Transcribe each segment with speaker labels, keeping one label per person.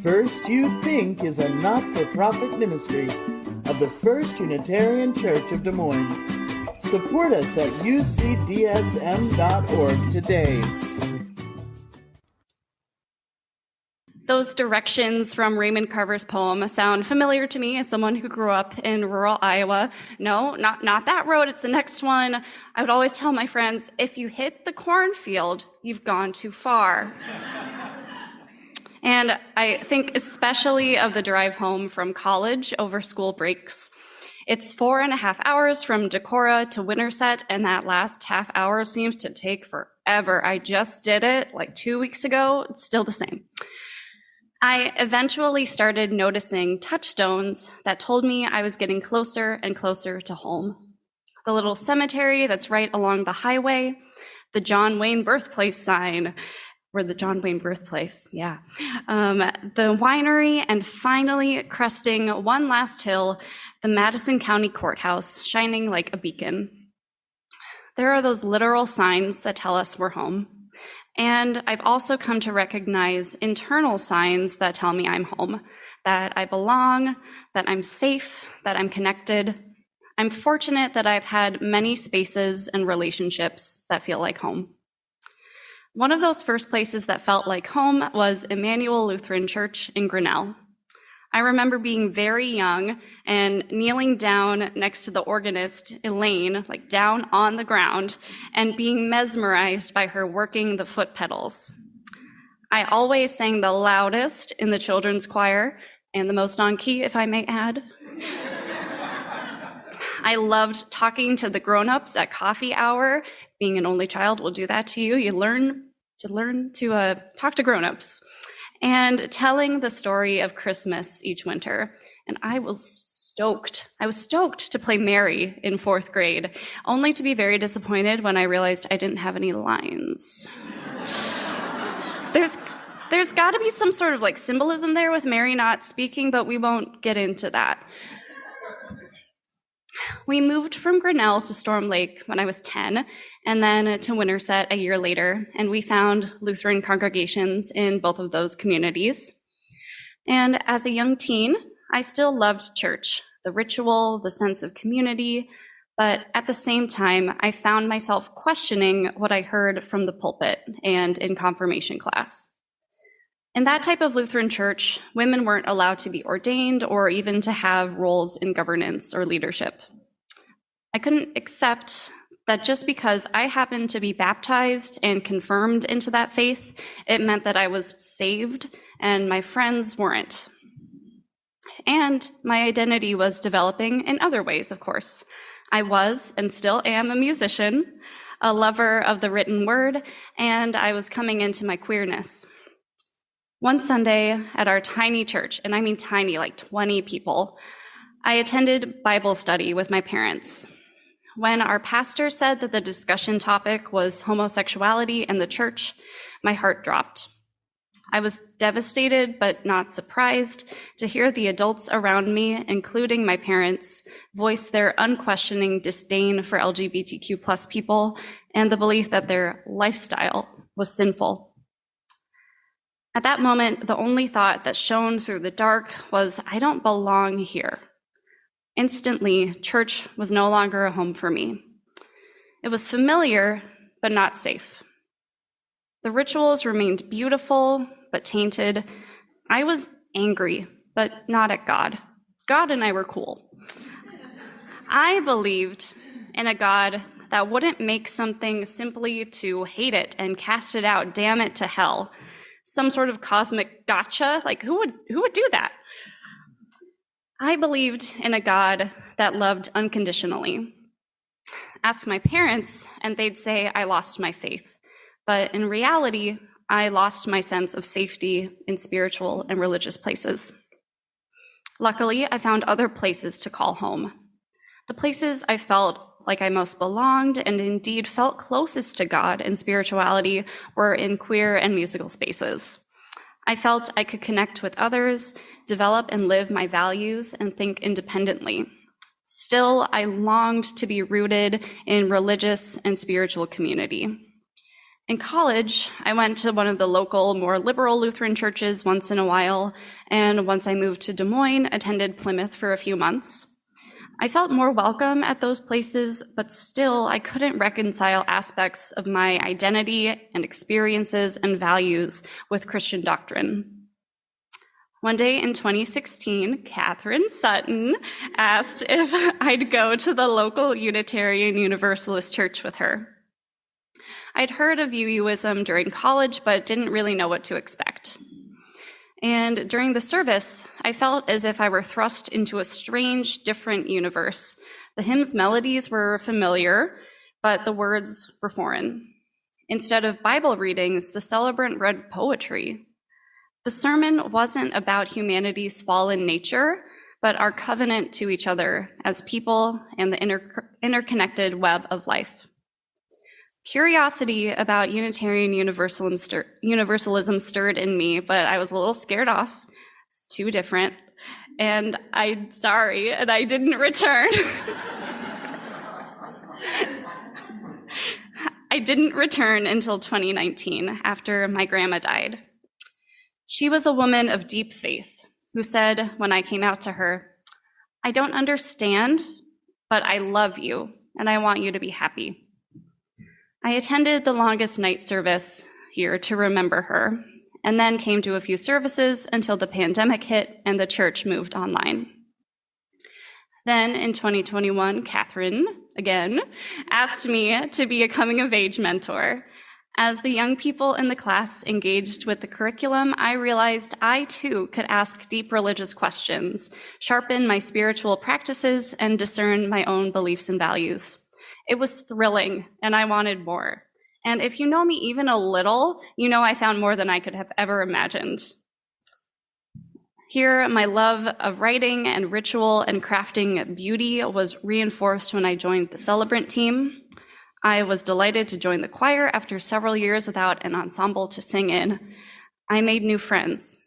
Speaker 1: First You Think is a not-for-profit ministry of the First Unitarian Church of Des Moines. Support us at ucdsm.org today.
Speaker 2: Those directions from Raymond Carver's poem sound familiar to me as someone who grew up in rural Iowa. No, not that road, it's the next one. I would always tell my friends, if you hit the cornfield, you've gone too far. And I think especially of the drive home from college over school breaks. It's 4.5 hours from Decorah to Winterset, and that last half hour seems to take forever. I just did it like 2 weeks ago. It's still the same. I eventually started noticing touchstones that told me I was getting closer and closer to home. The little cemetery that's right along the highway, the John Wayne birthplace sign, or the John Wayne birthplace, yeah. The winery, and finally cresting one last hill, the Madison County Courthouse, shining like a beacon. There are those literal signs that tell us we're home. And I've also come to recognize internal signs that tell me I'm home, that I belong, that I'm safe, that I'm connected. I'm fortunate that I've had many spaces and relationships that feel like home. One of those first places that felt like home was Emmanuel Lutheran Church in Grinnell. I remember being very young and kneeling down next to the organist, Elaine, like down on the ground, and being mesmerized by her working the foot pedals. I always sang the loudest in the children's choir, and the most on key, if I may add. I loved talking to the grown-ups at coffee hour. Being an only child will do that to you. You learn to talk to grown-ups. And telling the story of Christmas each winter. And I was stoked. I was stoked to play Mary in 4th grade, only to be very disappointed when I realized I didn't have any lines. There's got to be some sort of like symbolism there with Mary not speaking, but we won't get into that. We moved from Grinnell to Storm Lake when I was 10, and then to Winterset a year later, and we found Lutheran congregations in both of those communities. And as a young teen, I still loved church, the ritual, the sense of community, but at the same time, I found myself questioning what I heard from the pulpit and in confirmation class. In that type of Lutheran church, women weren't allowed to be ordained or even to have roles in governance or leadership. I couldn't accept that just because I happened to be baptized and confirmed into that faith, it meant that I was saved and my friends weren't. And my identity was developing in other ways, of course. I was and still am a musician, a lover of the written word, and I was coming into my queerness. One Sunday at our tiny church, and I mean tiny, like 20 people, I attended Bible study with my parents. When our pastor said that the discussion topic was homosexuality in the church, my heart dropped. I was devastated but not surprised to hear the adults around me, including my parents, voice their unquestioning disdain for LGBTQ+ people and the belief that their lifestyle was sinful. At that moment, the only thought that shone through the dark was, I don't belong here. Instantly, church was no longer a home for me. It was familiar, but not safe. The rituals remained beautiful, but tainted. I was angry, but not at God. God and I were cool. I believed in a God that wouldn't make something simply to hate it and cast it out, damn it to hell. Some sort of cosmic gotcha, like who would do that? I believed in a God that loved unconditionally. Ask my parents, and they'd say I lost my faith. But in reality, I lost my sense of safety in spiritual and religious places. Luckily, I found other places to call home. The places I felt like I most belonged and indeed felt closest to God and spirituality were in queer and musical spaces. I felt I could connect with others, develop and live my values, and think independently. Still, I longed to be rooted in religious and spiritual community. In college, I went to one of the local, more liberal Lutheran churches once in a while, and once I moved to Des Moines, attended Plymouth for a few months. I felt more welcome at those places, but still I couldn't reconcile aspects of my identity and experiences and values with Christian doctrine. One day in 2016, Catherine Sutton asked if I'd go to the local Unitarian Universalist church with her. I'd heard of UUism during college, but didn't really know what to expect. And during the service, I felt as if I were thrust into a strange, different universe. The hymn's melodies were familiar, but the words were foreign. Instead of Bible readings, the celebrant read poetry. The sermon wasn't about humanity's fallen nature, but our covenant to each other as people and the interconnected web of life. Curiosity about Unitarian Universalism stirred in me, but I was a little scared off. It's too different. And I didn't return. I didn't return until 2019, after my grandma died. She was a woman of deep faith who said when I came out to her, "I don't understand, but I love you, and I want you to be happy." I attended the longest night service here to remember her, and then came to a few services until the pandemic hit and the church moved online. Then in 2021, Catherine, again, asked me to be a coming-of-age mentor. As the young people in the class engaged with the curriculum, I realized I too could ask deep religious questions, sharpen my spiritual practices, and discern my own beliefs and values. It was thrilling, and I wanted more. And if you know me even a little, you know I found more than I could have ever imagined. Here, my love of writing and ritual and crafting beauty was reinforced when I joined the celebrant team. I was delighted to join the choir after several years without an ensemble to sing in. I made new friends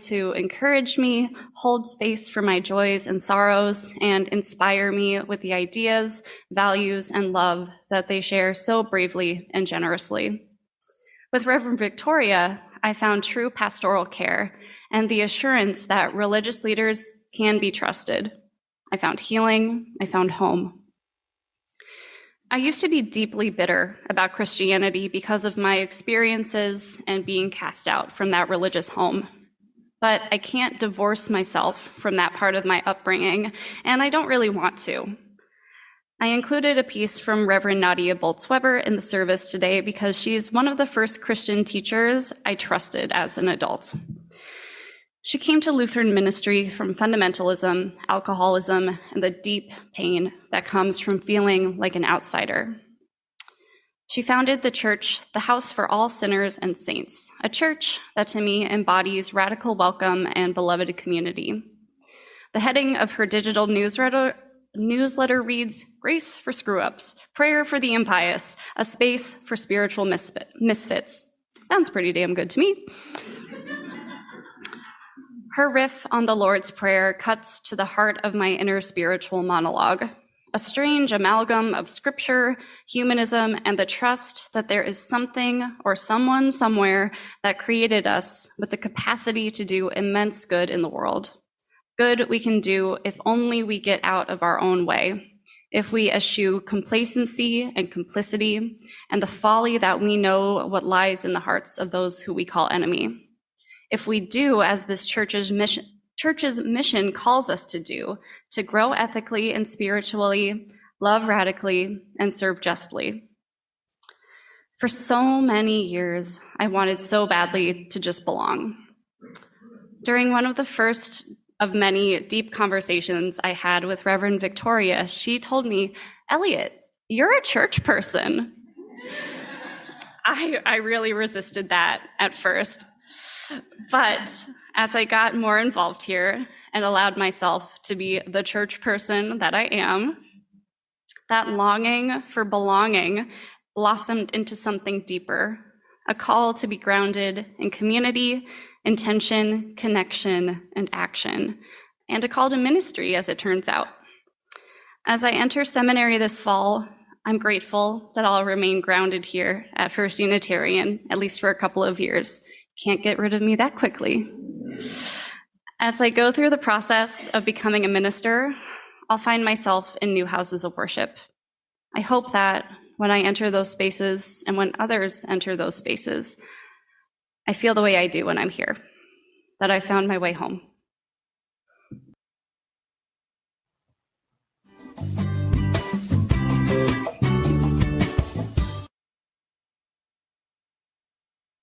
Speaker 2: who encourage me, hold space for my joys and sorrows, and inspire me with the ideas, values, and love that they share so bravely and generously. With Reverend Victoria, I found true pastoral care and the assurance that religious leaders can be trusted. I found healing, I found home. I used to be deeply bitter about Christianity because of my experiences and being cast out from that religious home. But I can't divorce myself from that part of my upbringing, and I don't really want to. I included a piece from Reverend Nadia Boltz-Weber in the service today because she's one of the first Christian teachers I trusted as an adult. She came to Lutheran ministry from fundamentalism, alcoholism, and the deep pain that comes from feeling like an outsider. She founded the church, the House for All Sinners and Saints, a church that to me embodies radical welcome and beloved community. The heading of her digital newsletter reads, "Grace for Screw-Ups, Prayer for the Impious, a Space for Spiritual Misfits." Sounds pretty damn good to me. Her riff on the Lord's Prayer cuts to the heart of my inner spiritual monologue, a strange amalgam of scripture, humanism, and the trust that there is something or someone somewhere that created us with the capacity to do immense good in the world. Good we can do if only we get out of our own way, if we eschew complacency and complicity and the folly that we know what lies in the hearts of those who we call enemy. If we do as this church's mission calls us to do, to grow ethically and spiritually, love radically, and serve justly. For so many years, I wanted so badly to just belong. During one of the first of many deep conversations I had with Reverend Victoria, she told me, "Elliot, you're a church person." I really resisted that at first. But as I got more involved here and allowed myself to be the church person that I am, that longing for belonging blossomed into something deeper, a call to be grounded in community, intention, connection, and action, and a call to ministry, as it turns out. As I enter seminary this fall, I'm grateful that I'll remain grounded here at First Unitarian, at least for a couple of years. Can't get rid of me that quickly. As I go through the process of becoming a minister, I'll find myself in new houses of worship. I hope that when I enter those spaces and when others enter those spaces, I feel the way I do when I'm here, that I found my way home.